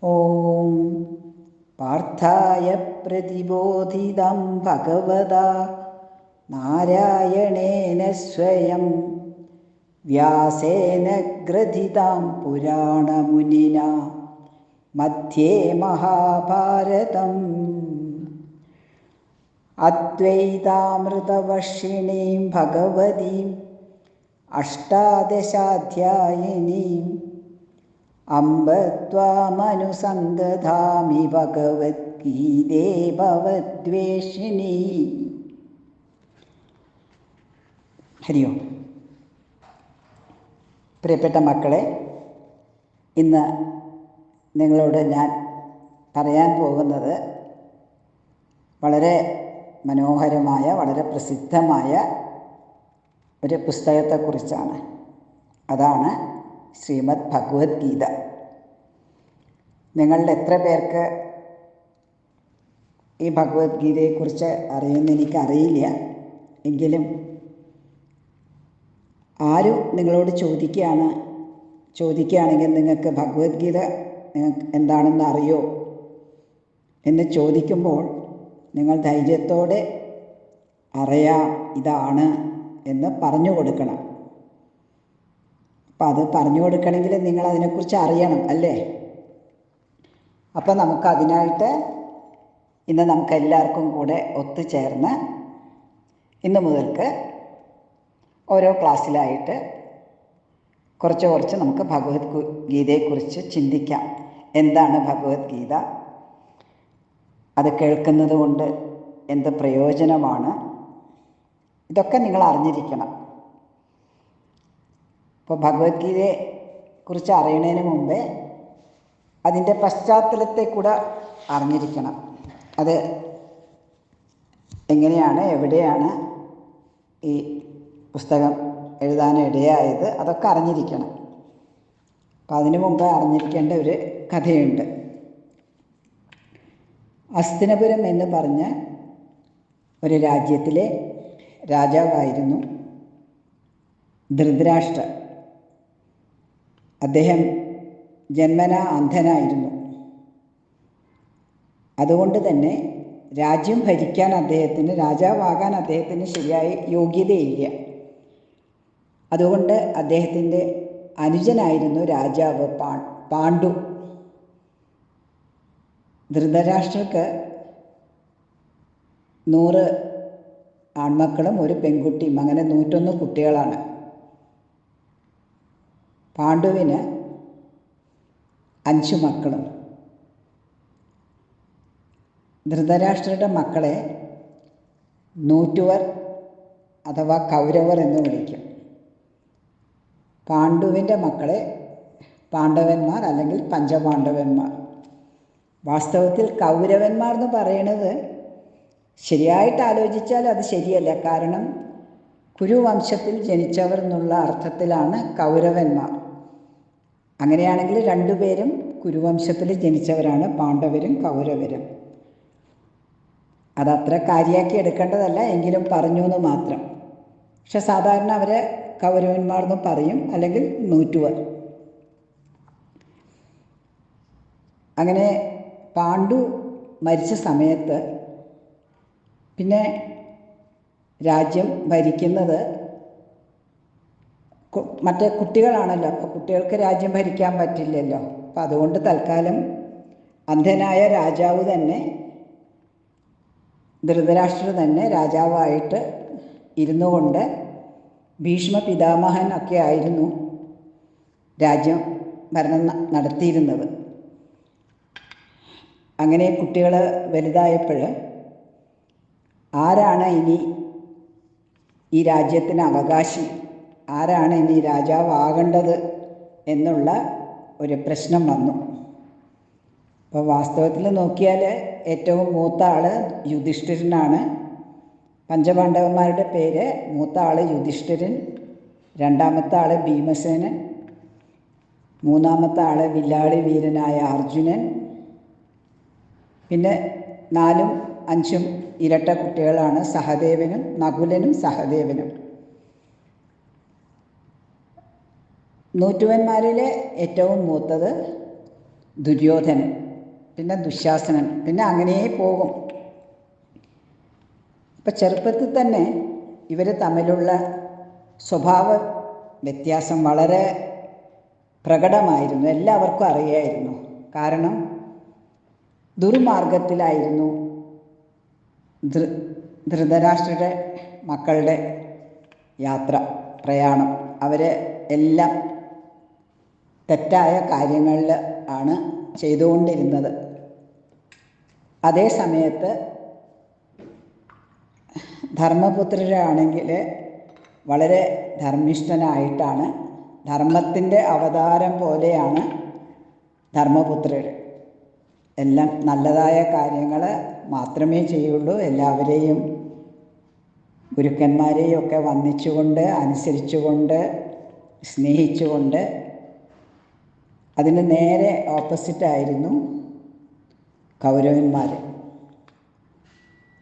ഓം പാർത്ഥായ പ്രതിബോധിതം ഭഗവതാ നാരായണേന സ്വയം വ്യാസേന ഗ്രഥിതാം പുരാണമുനിന മധ്യേ മഹാഭാരതം അദ്വൈതാമൃതവർഷിണീം ഭഗവതീം അഷ്ടാദശാധ്യായിനീം അംബ ത്വാമനുസന്തധാമി ഭഗവദ്ഗീതേ ഭവദ്വേഷിണീ. ഹരി ഓം. പ്രിയപ്പെട്ട മക്കളെ, ഇന്ന് നിങ്ങളോട് ഞാൻ പറയാൻ പോകുന്നത് വളരെ മനോഹരമായ, വളരെ പ്രസിദ്ധമായ ഒരു പുസ്തകത്തെക്കുറിച്ചാണ്. അതാണ് ശ്രീമദ് ഭഗവത്ഗീത. നിങ്ങളിൽ എത്ര പേർക്ക് ഈ ഭഗവത്ഗീതയെക്കുറിച്ച് അറിയുമെന്ന് എനിക്കറിയില്ല. എങ്കിലും ആരും നിങ്ങളോട് ചോദിക്കുകയാണെങ്കിൽ നിങ്ങൾക്ക് ഭഗവത്ഗീത നിങ്ങൾക്ക് എന്താണെന്ന് അറിയോ എന്ന് ചോദിക്കുമ്പോൾ നിങ്ങൾ ധൈര്യത്തോടെ അറിയാം, ഇതാണ് എന്ന് പറഞ്ഞു കൊടുക്കണം. അപ്പം അത് പറഞ്ഞു കൊടുക്കണമെങ്കിൽ നിങ്ങൾ അതിനെക്കുറിച്ച് അറിയണം, അല്ലേ? അപ്പം നമുക്കതിനായിട്ട് ഇന്ന് നമുക്കെല്ലാവർക്കും കൂടെ ഒത്തുചേർന്ന് ഇന്ന് മുതൽക്ക് ഓരോ ക്ലാസ്സിലായിട്ട് കുറച്ച് നമുക്ക് ഭഗവത്ഗീതയെക്കുറിച്ച് ചിന്തിക്കാം. എന്താണ് ഭഗവത്ഗീത? അത് കേൾക്കുന്നത് കൊണ്ട് എന്ത് പ്രയോജനമാണ്? ഇതൊക്കെ നിങ്ങൾ അറിഞ്ഞിരിക്കണം. ഇപ്പോൾ ഭഗവത്ഗീതയെക്കുറിച്ച് അറിയുന്നതിന് മുമ്പേ അതിൻ്റെ പശ്ചാത്തലത്തെ കൂടെ അറിഞ്ഞിരിക്കണം. അത് എങ്ങനെയാണ്, എവിടെയാണ് ഈ പുസ്തകം എഴുതാനിടയായത്, അതൊക്കെ അറിഞ്ഞിരിക്കണം. അപ്പം അതിനു മുമ്പ് അറിഞ്ഞിരിക്കേണ്ട ഒരു കഥയുണ്ട്. ഹസ്തിനപുരം എന്ന് പറഞ്ഞ ഒരു രാജ്യത്തിലെ രാജാവായിരുന്നു ധൃതരാഷ്ട്രർ. അദ്ദേഹം ജന്മനാ അന്ധനായിരുന്നു. അതുകൊണ്ട് തന്നെ രാജ്യം ഭരിക്കാൻ രാജാവാകാൻ അദ്ദേഹത്തിന് ശരിയായ യോഗ്യതയില്ല. അതുകൊണ്ട് അദ്ദേഹത്തിൻ്റെ അനുജനായിരുന്നു രാജാവ് പാണ്ഡു. ധൃതരാഷ്ട്രർക്ക് 100 ആൺമക്കളും ഒരു പെൺകുട്ടിയും, അങ്ങനെ 101 കുട്ടികളാണ്. പാണ്ഡുവിന് 5 മക്കളും. ധൃതരാഷ്ട്രരുടെ മക്കളെ നൂറ്റുവർ അഥവാ കൗരവർ എന്ന് വിളിക്കും. പാണ്ഡുവിൻ്റെ മക്കളെ പാണ്ഡവന്മാർ അല്ലെങ്കിൽ പഞ്ചപാണ്ഡവന്മാർ. വാസ്തവത്തിൽ കൗരവന്മാർ എന്ന് പറയുന്നത് ശരിയായിട്ട് ആലോചിച്ചാൽ അത് ശരിയല്ല. കാരണം കുരുവംശത്തിൽ ജനിച്ചവർ എന്നുള്ള അർത്ഥത്തിലാണ് കൗരവന്മാർ. അങ്ങനെയാണെങ്കിൽ 2 പേരും കുരുവംശത്തിൽ ജനിച്ചവരാണ്, പാണ്ഡവരും കൗരവരും. അതത്ര കാര്യമാക്കി എടുക്കേണ്ടതല്ല, എങ്കിലും പറഞ്ഞു എന്ന് മാത്രം. പക്ഷെ സാധാരണ അവരെ കൗരവന്മാർ എന്ന് പറയും, അല്ലെങ്കിൽ നൂറ്റുവർ. അങ്ങനെ പാണ്ഡു മരിച്ച സമയത്ത് പിന്നെ രാജ്യം ഭരിക്കുന്നത് മറ്റേ കുട്ടികളാണല്ലോ. അപ്പോൾ കുട്ടികൾക്ക് രാജ്യം ഭരിക്കാൻ പറ്റില്ലല്ലോ. അപ്പം അതുകൊണ്ട് തൽക്കാലം അന്ധനായ രാജാവ് തന്നെ, ധൃതരാഷ്ട്രർ തന്നെ രാജാവായിട്ട് ഇരുന്നു കൊണ്ട്, ഭീഷ്മ പിതാമഹൻ ഒക്കെ ആയിരുന്നു രാജ്യം ഭരണം നടത്തിയിരുന്നത്. അങ്ങനെ കുട്ടികൾ വലുതായപ്പോൾ ആരാണ് ഇനി ഈ രാജ്യത്തിന് അവകാശി, ആരാണ് ഇനി രാജാവാകേണ്ടത് എന്നുള്ള ഒരു പ്രശ്നം വന്നു. അപ്പോൾ വാസ്തവത്തിൽ നോക്കിയാൽ ഏറ്റവും മൂത്ത ആൾ യുധിഷ്ഠിരനാണ്. പഞ്ചപാണ്ഡവന്മാരുടെ പേര്: മൂത്ത ആൾ യുധിഷ്ഠിരൻ, രണ്ടാമത്തെ ആൾ ഭീമസേനൻ, മൂന്നാമത്തെ ആൾ വില്ലാളി വീരനായ അർജുനൻ, പിന്നെ 4ഉം 5ഉം ഇരട്ട കുട്ടികളാണ് സഹദേവനും നകുലനും സഹദേവനും. നൂറ്റുവന്മാരിലെ ഏറ്റവും മൂത്തത് ദുര്യോധനൻ, പിന്നെ ദുശാസനൻ, പിന്നെ അങ്ങനെ പോകും. അപ്പം ചെറുപ്പത്തിൽ തന്നെ ഇവർ തമ്മിലുള്ള സ്വഭാവ വ്യത്യാസം വളരെ പ്രകടമായിരുന്നു, എല്ലാവർക്കും അറിയായിരുന്നു. കാരണം ദുർമാർഗത്തിലായിരുന്നു ധൃതരാഷ്ട്രരുടെ മക്കളുടെ യാത്ര, പ്രയാണം. അവർ എല്ലാം തെറ്റായ കാര്യങ്ങളിൽ ആണ് ചെയ്തുകൊണ്ടിരുന്നത്. അതേ സമയത്ത് ധർമ്മപുത്രരാണെങ്കിൽ വളരെ ധർമ്മിഷ്ഠനായിട്ടാണ്, ധർമ്മത്തിൻ്റെ അവതാരം പോലെയാണ് ധർമ്മപുത്രർ. എല്ലാം നല്ലതായ കാര്യങ്ങൾ മാത്രമേ ചെയ്യുള്ളൂ. എല്ലാവരെയും ഗുരുക്കന്മാരെയും ഒക്കെ വന്ദിച്ചുകൊണ്ട്, അനുസരിച്ചുകൊണ്ട്, സ്നേഹിച്ചുകൊണ്ട്. അതിന് നേരെ ഓപ്പോസിറ്റായിരുന്നു കൗരവന്മാർ,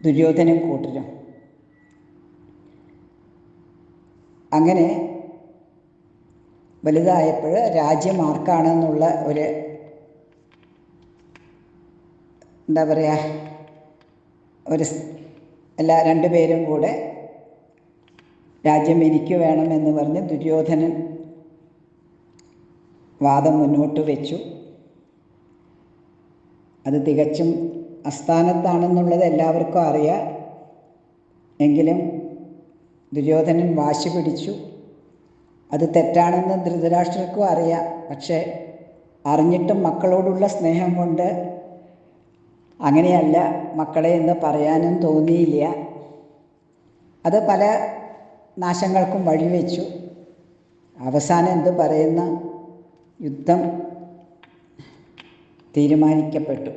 ദുര്യോധനും കൂട്ടരും. അങ്ങനെ വലുതായപ്പോൾ രാജ്യം ആർക്കാണെന്നുള്ള ഒരു എന്താ പറയുക, രണ്ടുപേരും കൂടെ രാജ്യം എനിക്ക് വേണമെന്ന് പറഞ്ഞ് ദുര്യോധനൻ വാദം മുന്നോട്ട് വെച്ചു. അത് തികച്ചും അസ്ഥാനത്താണെന്നുള്ളത് എല്ലാവർക്കും അറിയാം. എങ്കിലും ദുര്യോധനൻ വാശി പിടിച്ചു. അത് തെറ്റാണെന്ന് ധൃതരാഷ്ട്രർക്കും അറിയാം. പക്ഷേ അറിഞ്ഞിട്ടും മക്കളോടുള്ള സ്നേഹം കൊണ്ട് അങ്ങനെയല്ല മക്കളെ എന്ന് പറയാനും തോന്നിയില്ല. അത് പല നാശങ്ങൾക്കും വഴിവെച്ചു. അവസാനം എന്ത് പറയുന്ന, യുദ്ധം തീരുമാനിക്കപ്പെട്ടു.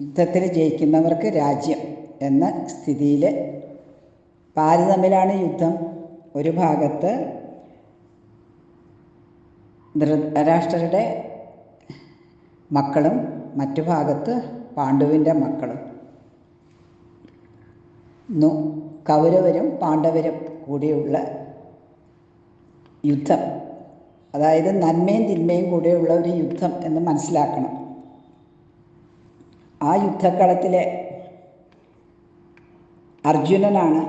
യുദ്ധത്തിൽ ജയിക്കുന്നവർക്ക് രാജ്യം എന്ന സ്ഥിതിയിൽ. ആര് തമ്മിലാണ് യുദ്ധം? ഒരു ഭാഗത്ത് ധൃതരാഷ്ട്രരുടെ മക്കളും മറ്റു ഭാഗത്ത് പാണ്ഡുവിൻ്റെ മക്കളും. കൗരവരും പാണ്ഡവരും കൂടിയുള്ള യുദ്ധം. അതായത് നന്മയും തിന്മയും കൂടെയുള്ള ഒരു യുദ്ധം എന്ന് മനസ്സിലാക്കണം. ആ യുദ്ധക്കളത്തിലെ അർജുനനാണ്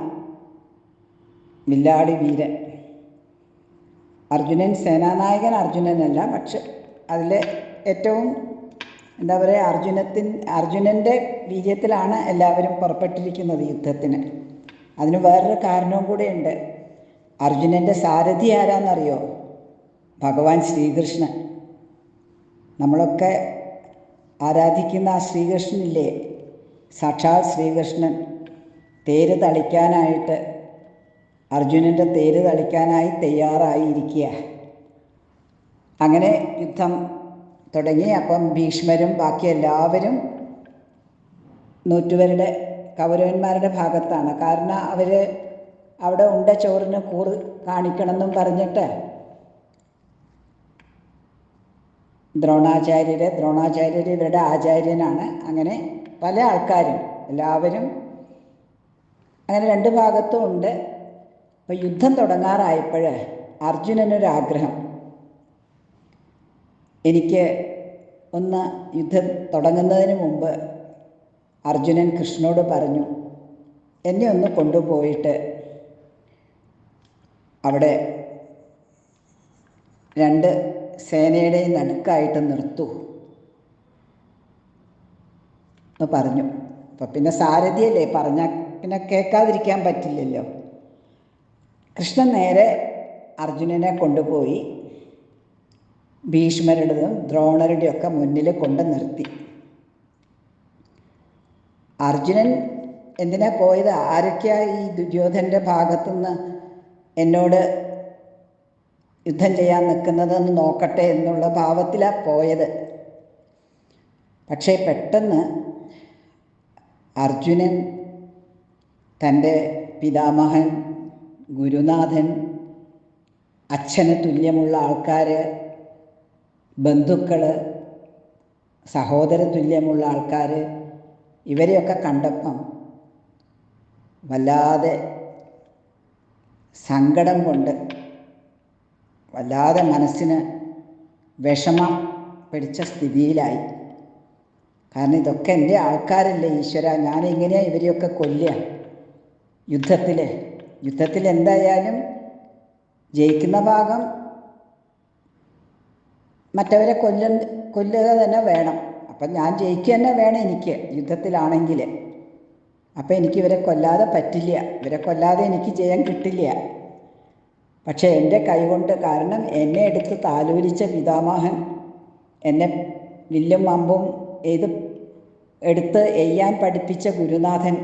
വില്ലാളി വീരൻ. അർജുനൻ സേനാനായകൻ അർജുനനല്ല, പക്ഷെ അതിൽ ഏറ്റവും എന്താ പറയുക, അർജുനൻ്റെ വീര്യത്തിലാണ് എല്ലാവരും പുറപ്പെട്ടിരിക്കുന്നത് യുദ്ധത്തിന്. അതിന് വേറൊരു കാരണവും കൂടെയുണ്ട്. അർജുനൻ്റെ സാരഥി ആരാന്നറിയോ? ഭഗവാൻ ശ്രീകൃഷ്ണൻ. നമ്മളൊക്കെ ആരാധിക്കുന്ന ആ ശ്രീകൃഷ്ണനില്ലേ, സാക്ഷാൽ ശ്രീകൃഷ്ണൻ തേര് തളിക്കാനായിട്ട്, അർജുനൻ്റെ തേര് തളിക്കാനായി തയ്യാറായിരിക്കുക. അങ്ങനെ യുദ്ധം തുടങ്ങി. അപ്പം ഭീഷ്മരും ബാക്കി എല്ലാവരും നൂറ്റുപേരുടെ കൗരവന്മാരുടെ ഭാഗത്താണ്. കാരണം അവർ അവിടെ ഉണ്ട ചോറിന് കൂറ് കാണിക്കണമെന്നും പറഞ്ഞിട്ട് ദ്രോണാചാര്യർ ഇവരുടെ ആചാര്യനാണ്. അങ്ങനെ പല ആൾക്കാരും എല്ലാവരും അങ്ങനെ രണ്ട് ഭാഗത്തും ഉണ്ട്. അപ്പോൾ യുദ്ധം തുടങ്ങാറായപ്പോൾ അർജുനനൊരാഗ്രഹം, എനിക്ക് ഒന്ന് യുദ്ധം തുടങ്ങുന്നതിന് മുമ്പ് അർജുനൻ കൃഷ്ണനോട് പറഞ്ഞു, എന്നെ ഒന്ന് കൊണ്ടുപോയിട്ട് അവിടെ രണ്ട് സേനയുടെയും നടുക്കായിട്ട് നിർത്തൂ എന്ന് പറഞ്ഞു. അപ്പം പിന്നെ സാരഥിയല്ലേ, പറഞ്ഞാൽ പിന്നെ കേൾക്കാതിരിക്കാൻ പറ്റില്ലല്ലോ. കൃഷ്ണൻ നേരെ അർജുനനെ കൊണ്ടുപോയി ഭീഷ്മരുടേതും ദ്രോണരുടെയൊക്കെ മുന്നിൽ കൊണ്ട് നിർത്തി. അർജുനൻ എന്തിനാ പോയത്? ആരൊക്കെയാ ഈ ദുര്യോധൻ്റെ ഭാഗത്തുനിന്ന് എന്നോട് യുദ്ധം ചെയ്യാൻ നിൽക്കുന്നതെന്ന് നോക്കട്ടെ എന്നുള്ള ഭാവത്തിലാണ് പോയത്. പക്ഷേ പെട്ടെന്ന് അർജുനൻ തൻ്റെ പിതാമഹൻ, ഗുരുനാഥൻ, അച്ഛന് തുല്യമുള്ള ആൾക്കാർ, ബന്ധുക്കൾ, സഹോദര തുല്യമുള്ള ആൾക്കാർ, ഇവരെയൊക്കെ കണ്ടപ്പം വല്ലാതെ സങ്കടം കൊണ്ട്, വല്ലാതെ മനസ്സിന് വിഷമം പിടിച്ച സ്ഥിതിയിലായി. കാരണം ഇതൊക്കെ എൻ്റെ ആൾക്കാരല്ലേ ഈശ്വര, ഞാനെങ്ങനെയാണ് ഇവരെയൊക്കെ കൊല്ലുക? യുദ്ധത്തിൽ എന്തായാലും ജയിക്കുന്ന ഭാഗം മറ്റവരെ കൊല്ലുക തന്നെ വേണം. അപ്പം ഞാൻ ജയിക്കുക തന്നെ വേണം എനിക്ക് യുദ്ധത്തിലാണെങ്കിൽ. അപ്പം എനിക്ക് ഇവരെ കൊല്ലാതെ പറ്റില്ല, ഇവരെ കൊല്ലാതെ എനിക്ക് ജയം കിട്ടില്ല. പക്ഷേ എൻ്റെ കൈകൊണ്ട്, കാരണം എന്നെ എടുത്ത് താലോലിച്ച പിതാമഹൻ, എന്നെ വില്ലും അമ്പും എടുത്ത് എയ്യാൻ പഠിപ്പിച്ച ഗുരുനാഥൻ,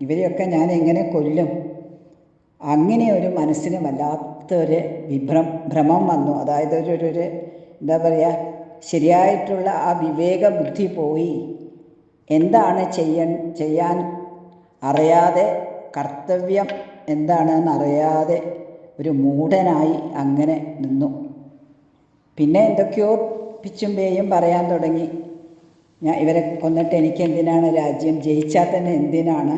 ഇവരെയൊക്കെ ഞാൻ എങ്ങനെ കൊല്ലും? അങ്ങനെ ഒരു മനസ്സിന് വല്ലാത്തൊരു ഭ്രമം വന്നു. അതായത് ഒരു എന്താ പറയുക, ശരിയായിട്ടുള്ള ആ വിവേക ബുദ്ധി പോയി. എന്താണ് ചെയ്യാൻ അറിയാതെ, കർത്തവ്യം എന്താണെന്ന് അറിയാതെ ഒരു മൂഢനായി അങ്ങനെ നിന്നു. പിന്നെ എന്തൊക്കെയോ പിച്ചും പേയും പറയാൻ തുടങ്ങി. ഇവരെ കൊന്നിട്ട് എനിക്ക് എന്തിനാണ് രാജ്യം, ജയിച്ചാൽ തന്നെ എന്തിനാണ്?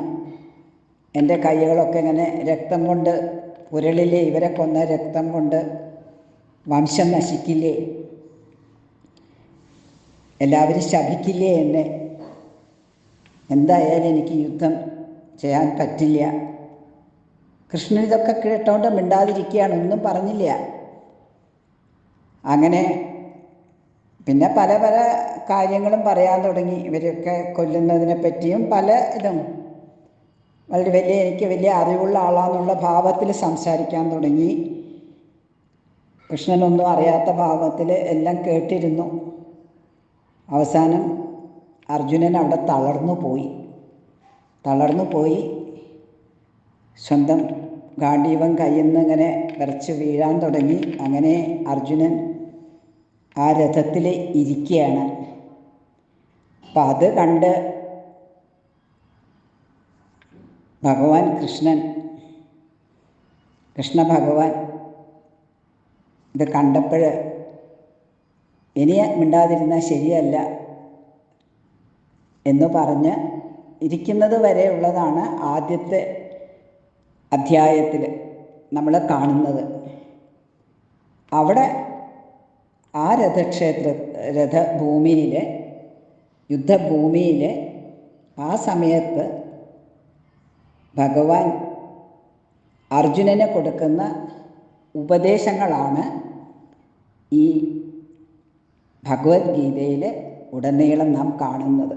എൻ്റെ കൈകളൊക്കെ ഇങ്ങനെ രക്തം കൊണ്ട് പുരളില്ലേ, ഇവരെ കൊന്ന രക്തം കൊണ്ട് വംശം നശിക്കില്ലേ? എല്ലാവരും ശപിക്കില്ലേ എന്നെ? എന്തായാലും എനിക്ക് യുദ്ധം ചെയ്യാൻ പറ്റില്ല. കൃഷ്ണൻ ഇതൊക്കെ കേട്ടോണ്ട് മിണ്ടാതിരിക്കുകയാണ്, ഒന്നും പറഞ്ഞില്ല. അങ്ങനെ പിന്നെ പല പല കാര്യങ്ങളും പറയാൻ തുടങ്ങി, ഇവരൊക്കെ കൊല്ലുന്നതിനെ പറ്റിയും പല ഇതും. എനിക്ക് വലിയ അറിവുള്ള ആളാന്നുള്ള ഭാവത്തിൽ സംസാരിക്കാൻ തുടങ്ങി. കൃഷ്ണനൊന്നും അറിയാത്ത ഭാവത്തിൽ എല്ലാം കേട്ടിരുന്നു. അവസാനം അർജുനൻ അവിടെ തളർന്നു പോയി സ്വന്തം ഗാണ്ഡീവം കയ്യിൽ നിന്ന് ഇങ്ങനെ വിറച്ച് വീഴാൻ തുടങ്ങി. അങ്ങനെ അർജുനൻ ആ രഥത്തിൽ ഇരിക്കുകയാണ്. അപ്പം അത് കണ്ട് ഭഗവാൻ കൃഷ്ണ ഭഗവാൻ ഇത് കണ്ടപ്പോൾ ഇനി മിണ്ടാതിരുന്നാൽ ശരിയല്ല എന്ന് പറഞ്ഞ് ഇരിക്കുന്നത് വരെ ഉള്ളതാണ് ആദ്യത്തെ അധ്യായത്തിൽ നമ്മൾ കാണുന്നത്. അവിടെ ആ യുദ്ധഭൂമിയിൽ ആ സമയത്ത് ഭഗവാൻ അർജുനന് കൊടുക്കുന്ന ഉപദേശങ്ങളാണ് ഈ ഭഗവത്ഗീതയിൽ ഉടനീളം നാം കാണുന്നത്.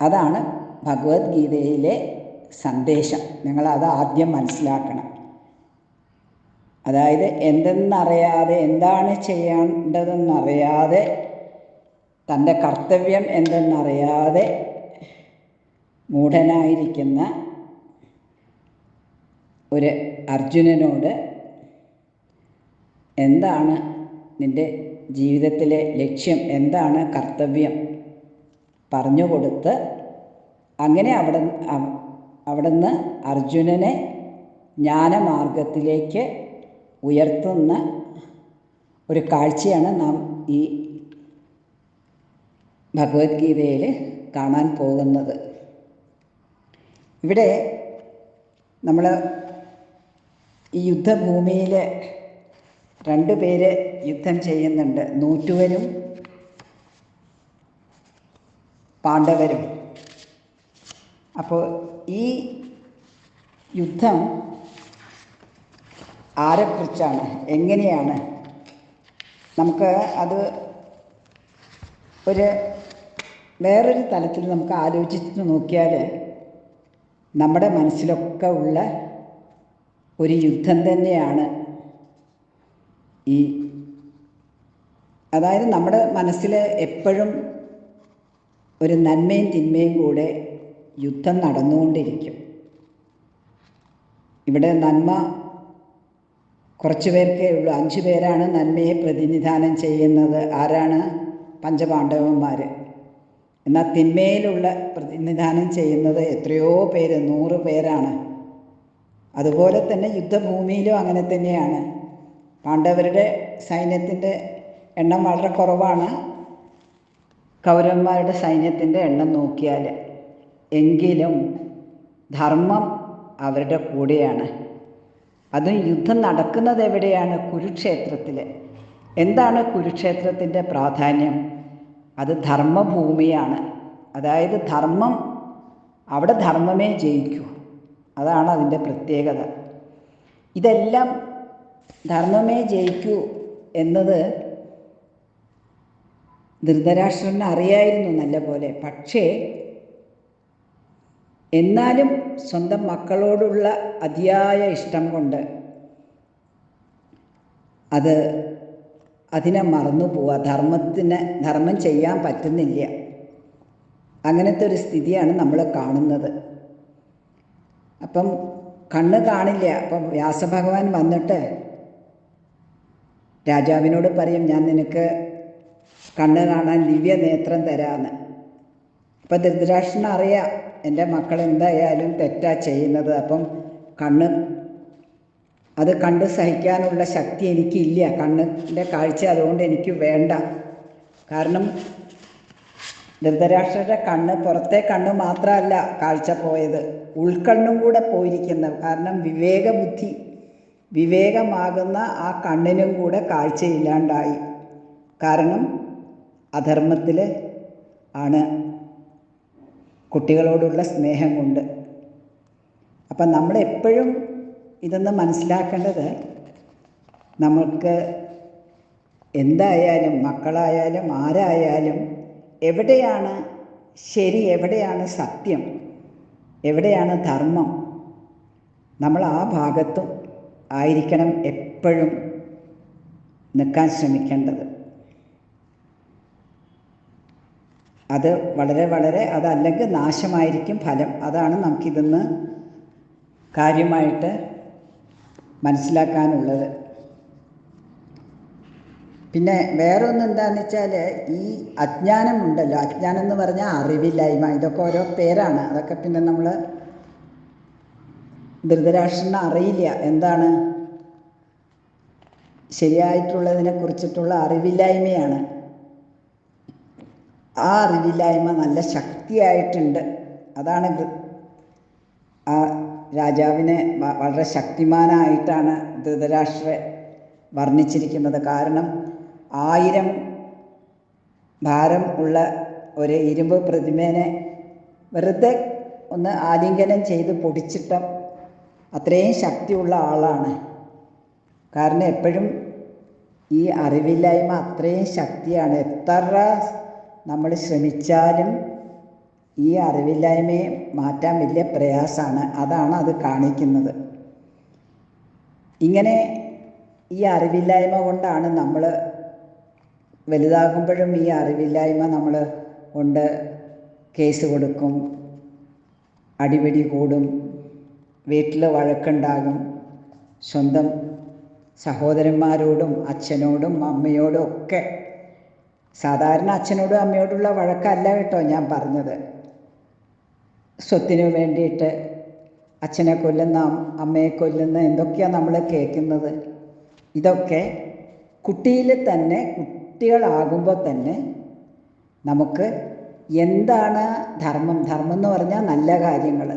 അതാണ് ഭഗവത്ഗീതയിലെ സന്ദേശം. നിങ്ങളത് ആദ്യം മനസ്സിലാക്കണം. അതായത് എന്തെന്നറിയാതെ, എന്താണ് ചെയ്യേണ്ടതെന്നറിയാതെ, തൻ്റെ കർത്തവ്യം എന്തെന്നറിയാതെ മൂഢനായിരിക്കുന്ന ഒരു അർജുനനോട് എന്താണ് നിൻ്റെ ജീവിതത്തിലെ ലക്ഷ്യം, എന്താണ് കർത്തവ്യം പറഞ്ഞുകൊടുത്ത് അങ്ങനെ അവിടുന്ന് അർജുനനെ ജ്ഞാനമാർഗത്തിലേക്ക് ഉയർത്തുന്ന ഒരു കാഴ്ചയാണ് നാം ഈ ഭഗവത്ഗീതയിൽ കാണാൻ പോകുന്നത്. ഇവിടെ നമ്മൾ ഈ യുദ്ധഭൂമിയിൽ 2 പേര് യുദ്ധം ചെയ്യുന്നുണ്ട്, നൂറ്റുവരും പാണ്ഡവരും. അപ്പോൾ ഈ യുദ്ധം ആരെക്കുറിച്ചാണ്, എങ്ങനെയാണ്? നമുക്ക് അത് വേറൊരു തലത്തിൽ നമുക്ക് ആലോചിച്ച് നോക്കിയാൽ നമ്മുടെ മനസ്സിലൊക്കെ ഉള്ള ഒരു യുദ്ധം തന്നെയാണ് അതായത് നമ്മുടെ മനസ്സിൽ എപ്പോഴും ഒരു നന്മയും തിന്മയും കൂടെ യുദ്ധം നടന്നുകൊണ്ടിരിക്കും. ഇവിടെ നന്മ കുറച്ച് പേർക്കേ ഉള്ളൂ. 5 പേരാണ് നന്മയെ പ്രതിനിധാനം ചെയ്യുന്നത്. ആരാണ്? പഞ്ചപാണ്ഡവന്മാർ. എന്നാൽ തിന്മയിലുള്ള പ്രതിനിധാനം ചെയ്യുന്നത് എത്രയോ പേര്, 100 പേരാണ്. അതുപോലെ തന്നെ യുദ്ധഭൂമിയിലും അങ്ങനെ തന്നെയാണ്. പാണ്ഡവരുടെ സൈന്യത്തിൻ്റെ എണ്ണം വളരെ കുറവാണ് കൗരവന്മാരുടെ സൈന്യത്തിൻ്റെ എണ്ണം നോക്കിയാൽ. എങ്കിലും ധർമ്മം അവരുടെ കൂടെയാണ്. അതും യുദ്ധം നടക്കുന്നത് എവിടെയാണ്? കുരുക്ഷേത്രത്തിൽ. എന്താണ് കുരുക്ഷേത്രത്തിൻ്റെ പ്രാധാന്യം? അത് ധർമ്മഭൂമിയാണ്. അതായത് ധർമ്മം, അവിടെ ധർമ്മമേ ജയിക്കൂ. അതാണ് അതിൻ്റെ പ്രത്യേകത. ഇതെല്ലാം ധർമ്മമേ ജയിക്കൂ എന്നത് ധൃതരാഷ്ട്രന് അറിയായിരുന്നു നല്ല പോലെ. പക്ഷേ എന്നാലും സ്വന്തം മക്കളോടുള്ള അതിയായ ഇഷ്ടം കൊണ്ട് അതിനെ മറന്നു പോവുക. ധർമ്മം ചെയ്യാൻ പറ്റുന്നില്ല. അങ്ങനത്തെ ഒരു സ്ഥിതിയാണ് നമ്മൾ കാണുന്നത്. അപ്പം കണ്ണ് കാണില്ല. അപ്പം വ്യാസഭഗവാൻ വന്നിട്ട് രാജാവിനോട് പറയും, ഞാൻ നിനക്ക് കണ്ണ് കാണാൻ ദിവ്യ നേത്രം തരാമെന്ന്. അപ്പം ധൃതരാഷ്ട്രന് അറിയാം എൻ്റെ മക്കൾ എന്തായാലും തെറ്റാ ചെയ്യുന്നത്. അപ്പം അത് കണ്ട് സഹിക്കാനുള്ള ശക്തി എനിക്കില്ല. കണ്ണിൻ്റെ കാഴ്ച അതുകൊണ്ട് എനിക്ക് വേണ്ട. കാരണം ധൃതരാഷ്ട്രരുടെ പുറത്തെ കണ്ണ് മാത്രമല്ല കാഴ്ച പോയത്, ഉൾക്കണ്ണും കൂടെ പോയിരിക്കുന്നത്. കാരണം വിവേകമാകുന്ന ആ കണ്ണിനും കൂടെ കാഴ്ചയില്ലാണ്ടായി. കാരണം അധർമ്മത്തിൽ ആണ് കുട്ടികളോടുള്ള സ്നേഹം കൊണ്ട്. അപ്പം നമ്മളെപ്പോഴും ഇതൊന്ന് മനസ്സിലാക്കേണ്ടത്, നമുക്ക് എന്തായാലും മക്കളായാലും ആരായാലും എവിടെയാണ് ശരി, എവിടെയാണ് സത്യം, എവിടെയാണ് ധർമ്മം, നമ്മൾ ആ ഭാഗത്തും ആയിരിക്കണം എപ്പോഴും നിൽക്കാൻ ശ്രമിക്കേണ്ടത്. അത് വളരെ അതല്ലെങ്കിൽ നാശമായിരിക്കും ഫലം. അതാണ് നമുക്കിതൊന്ന് കാര്യമായിട്ട് മനസ്സിലാക്കാനുള്ളത്. പിന്നെ വേറൊന്നും എന്താണെന്ന് വെച്ചാൽ, ഈ അജ്ഞാനമുണ്ടല്ലോ, അജ്ഞാനം എന്ന് പറഞ്ഞാൽ അറിവില്ലായ്മ. ഇതൊക്കെ ഓരോ പേരാണ്. അതൊക്കെ പിന്നെ നമ്മൾ ധൃതരാഷ്ട്രന് അറിയില്ല എന്താണ് ശരിയായിട്ടുള്ളതിനെ കുറിച്ചിട്ടുള്ള അറിവില്ലായ്മയാണ്. ആ അറിവില്ലായ്മ നല്ല ശക്തിയായിട്ടുണ്ട്. അതാണ് ആ രാജാവിനെ വളരെ ശക്തിമാനായിട്ടാണ് ധൃതരാഷ്ട്രരെ വർണ്ണിച്ചിരിക്കുന്നത്. കാരണം 1000 ഭാരം ഉള്ള ഒരു ഇരുമ്പ് പ്രതിമേനെ വെറുതെ ഒന്ന് ആലിംഗനം ചെയ്ത് പൊടിച്ചിട്ട അത്രയും ശക്തിയുള്ള ആളാണ്. കാരണം എപ്പോഴും ഈ അറിവില്ലായ്മ അത്രയും ശക്തിയാണ്. എത്ര നമ്മൾ ശ്രമിച്ചാലും ഈ അറിവില്ലായ്മയെ മാറ്റാൻ വലിയ പ്രയാസമാണ്. അതാണ് അത് കാണിക്കുന്നത്. ഇങ്ങനെ ഈ അറിവില്ലായ്മ കൊണ്ടാണ് നമ്മൾ വലുതാകുമ്പോഴും ഈ അറിവില്ലായ്മ നമ്മൾ കൊണ്ട് കേസ് കൊടുക്കും, അടിപിടി കൂടും, വീട്ടിൽ വഴക്കുണ്ടാകും, സ്വന്തം സഹോദരന്മാരോടും അച്ഛനോടും അമ്മയോടും ഒക്കെ. സാധാരണ അച്ഛനോടും അമ്മയോടുള്ള വഴക്കല്ല കേട്ടോ ഞാൻ പറഞ്ഞത്. സ്വത്തിനു വേണ്ടിയിട്ട് അച്ഛനെ കൊല്ലുന്ന, അമ്മയെ കൊല്ലുന്ന എന്തൊക്കെയാണ് നമ്മൾ കേൾക്കുന്നത്. ഇതൊക്കെ കുട്ടികളാകുമ്പോൾ തന്നെ നമുക്ക് എന്താണ് ധർമ്മം എന്ന് പറഞ്ഞാൽ നല്ല കാര്യങ്ങൾ.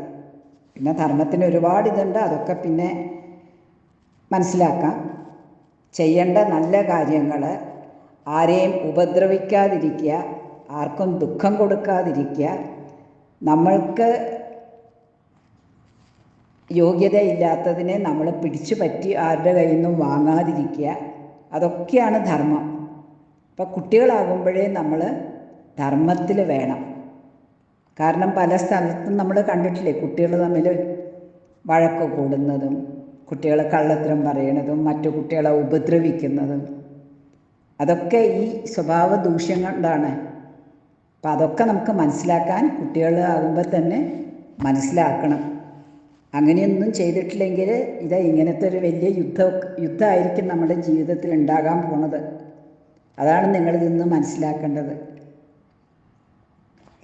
പിന്നെ ധർമ്മത്തിന് ഒരുപാട് ഇതുണ്ട്, അതൊക്കെ പിന്നെ മനസ്സിലാക്കാം. ചെയ്യേണ്ട നല്ല കാര്യങ്ങൾ, ആരെയും ഉപദ്രവിക്കാതിരിക്കുക, ആർക്കും ദുഃഖം കൊടുക്കാതിരിക്കുക, നമ്മൾക്ക് യോഗ്യതയില്ലാത്തതിനെ നമ്മൾ പിടിച്ചു പറ്റി ആരുടെ കയ്യിൽ നിന്നും വാങ്ങാതിരിക്കുക, അതൊക്കെയാണ് ധർമ്മം. അപ്പോൾ കുട്ടികളാകുമ്പോഴേ നമ്മൾ ധർമ്മത്തിൽ വേണം. കാരണം പല സ്ഥലത്തും നമ്മൾ കണ്ടിട്ടില്ലേ, കുട്ടികൾ തമ്മിൽ വഴക്ക് കൂടുന്നതും, കുട്ടികളെ കള്ളത്തരം പറയണതും, മറ്റു കുട്ടികളെ ഉപദ്രവിക്കുന്നതും. അതൊക്കെ ഈ സ്വഭാവ ദൂഷ്യം കൊണ്ടാണ്. അപ്പം അതൊക്കെ നമുക്ക് മനസ്സിലാക്കാൻ കുട്ടികളാകുമ്പോൾ തന്നെ മനസ്സിലാക്കണം. അങ്ങനെയൊന്നും ചെയ്തിട്ടില്ലെങ്കിൽ ഇങ്ങനത്തെ ഒരു വലിയ യുദ്ധമായിരിക്കും നമ്മുടെ ജീവിതത്തിൽ ഉണ്ടാകാൻ പോണത്. അതാണ് നിങ്ങളിതൊന്ന് മനസ്സിലാക്കേണ്ടത്.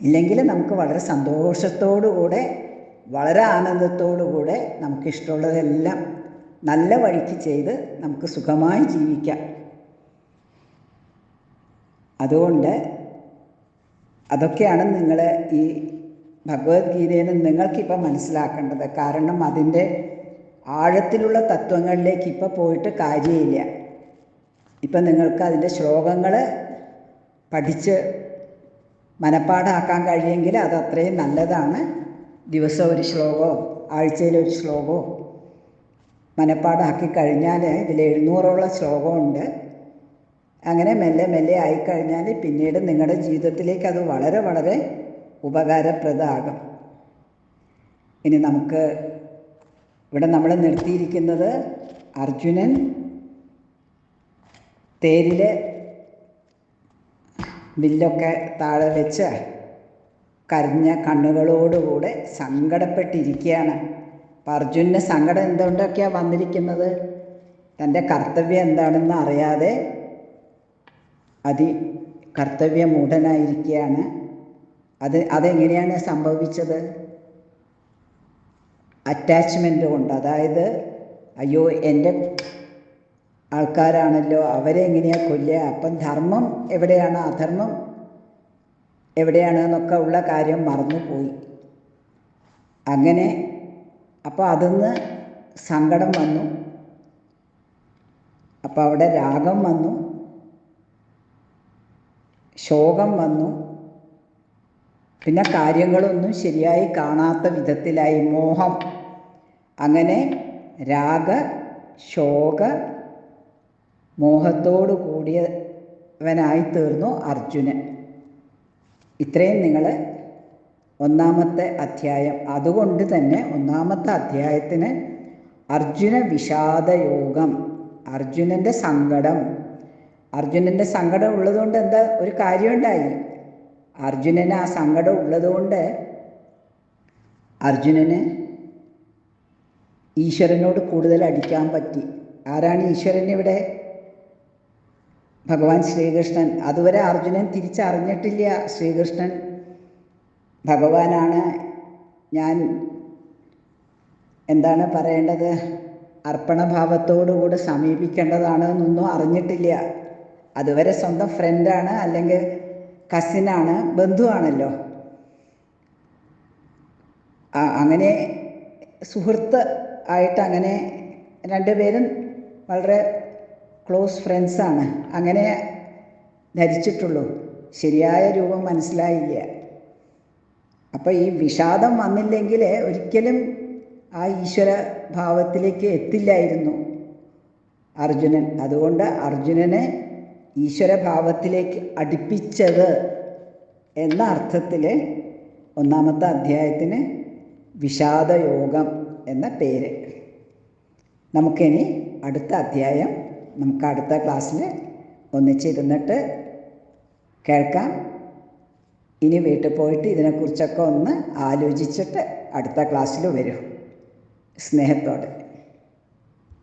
ഇല്ലെങ്കിൽ നമുക്ക് വളരെ സന്തോഷത്തോടുകൂടെ, വളരെ ആനന്ദത്തോടുകൂടെ നമുക്കിഷ്ടമുള്ളതെല്ലാം നല്ല വഴിക്ക് ചെയ്ത് നമുക്ക് സുഖമായി ജീവിക്കാം. അതുകൊണ്ട് അതൊക്കെയാണ് നിങ്ങൾ ഈ ഭഗവത്ഗീതയിൽ നിന്ന് നിങ്ങൾക്കിപ്പോൾ മനസ്സിലാക്കേണ്ടത്. കാരണം അതിൻ്റെ ആഴത്തിലുള്ള തത്വങ്ങളിലേക്ക് ഇപ്പോൾ പോയിട്ട് കാര്യമില്ല. ഇപ്പം നിങ്ങൾക്ക് അതിൻ്റെ ശ്ലോകങ്ങൾ പഠിച്ച് മനപ്പാഠമാക്കാൻ കഴിയുമെങ്കിൽ അത് അത്രയും നല്ലതാണ്. ദിവസം ഒരു ശ്ലോകമോ ആഴ്ചയിലൊരു ശ്ലോകമോ മനപ്പാഠമാക്കി കഴിഞ്ഞാൽ ഇതിൽ 700ഓളം ശ്ലോകമുണ്ട്. അങ്ങനെ മെല്ലെ മെല്ലെ ആയിക്കഴിഞ്ഞാൽ പിന്നീട് നിങ്ങളുടെ ജീവിതത്തിലേക്ക് അത് വളരെ വളരെ ഉപകാരപ്രദമാകും. ഇനി നമുക്ക് ഇവിടെ നമ്മൾ നിർത്തിയിരിക്കുന്നത് അർജുനൻ തേരിൽ വില്ലൊക്കെ താഴെ വെച്ച് കരഞ്ഞ കണ്ണുകളോടുകൂടെ സങ്കടപ്പെട്ടിരിക്കുകയാണ്. അപ്പം അർജുനന് സങ്കടം എന്തുകൊണ്ടൊക്കെയാണ് വന്നിരിക്കുന്നത്? തൻ്റെ കർത്തവ്യം എന്താണെന്ന് അറിയാതെ കർത്തവ്യമൂഢനായിരിക്കുകയാണ്. അതെങ്ങനെയാണ് സംഭവിച്ചത്? അറ്റാച്ച്മെൻ്റ് കൊണ്ട്. അതായത് അയ്യോ എൻ്റെ ആൾക്കാരാണല്ലോ, അവരെ എങ്ങനെയാണ് കൊല്ലുക, അപ്പം ധർമ്മം എവിടെയാണ് അധർമ്മം എവിടെയാണ് എന്നൊക്കെ ഉള്ള കാര്യം മറന്നുപോയി. അങ്ങനെ അപ്പോൾ അതിന്ന് സങ്കടം വന്നു. അപ്പോൾ അവിടെ രാഗം വന്നു, ശോകം വന്നു, പിന്നെ കാര്യങ്ങളൊന്നും ശരിയായി കാണാത്ത വിധത്തിലായി മോഹം. അങ്ങനെ രാഗ ശോക മോഹത്തോടു കൂടിയവനായി തീർന്നു അർജുനൻ. ഇത്രയും നിങ്ങൾ ഒന്നാമത്തെ അധ്യായം. അതുകൊണ്ട് തന്നെ ഒന്നാമത്തെ അധ്യായത്തിന് അർജുന വിഷാദയോഗം, അർജുനൻ്റെ സങ്കടം. അർജുനൻ്റെ സങ്കടം ഉള്ളതുകൊണ്ട് എന്താ ഒരു കാര്യമുണ്ടായി. അർജുനന് ആ സങ്കടം ഉള്ളതുകൊണ്ട് അർജുനന് ഈശ്വരനോട് കൂടുതൽ അടുക്കാൻ പറ്റി. ആരാണ് ഈശ്വരൻ ഇവിടെ? ഭഗവാൻ ശ്രീകൃഷ്ണൻ. അതുവരെ അർജുനൻ തിരിച്ചറിഞ്ഞിട്ടില്ല ശ്രീകൃഷ്ണൻ ഭഗവാനാണ്, ഞാൻ എന്താണ് പറയേണ്ടത്, അർപ്പണഭാവത്തോടുകൂടി സമീപിക്കേണ്ടതാണ് എന്നൊന്നും അറിഞ്ഞിട്ടില്ല. അതുവരെ സ്വന്തം ഫ്രണ്ടാണ്, അല്ലെങ്കിൽ കസിനാണ്, ബന്ധുവാണല്ലോ. അങ്ങനെ സുഹൃത്ത് ആയിട്ട് അങ്ങനെ രണ്ടുപേരും വളരെ ക്ലോസ് ഫ്രണ്ട്സാണ്, അങ്ങനെ ധരിച്ചിട്ടുള്ളൂ. ശരിയായ രൂപം മനസ്സിലായില്ല. അപ്പോൾ ഈ വിഷാദം വന്നില്ലെങ്കിൽ ഒരിക്കലും ആ ഈശ്വര ഭാവത്തിലേക്ക് എത്തില്ലായിരുന്നു അർജുനൻ. അതുകൊണ്ട് അർജുനനെ ഈശ്വരഭാവത്തിലേക്ക് അടുപ്പിച്ചത് എന്ന അർത്ഥത്തിൽ ഒന്നാമത്തെ അധ്യായത്തിന് വിഷാദയോഗം എന്ന പേര്. നമുക്കിനി അടുത്ത അധ്യായം നമുക്ക് അടുത്ത ക്ലാസ്സിൽ ഒന്നിച്ചിരുന്നിട്ട് കേൾക്കാം. ഇനി വീട്ടിൽ പോയിട്ട് ഇതിനെക്കുറിച്ചൊക്കെ ഒന്ന് ആലോചിച്ചിട്ട് അടുത്ത ക്ലാസ്സിൽ വരും. സ്നേഹത്തോടെ.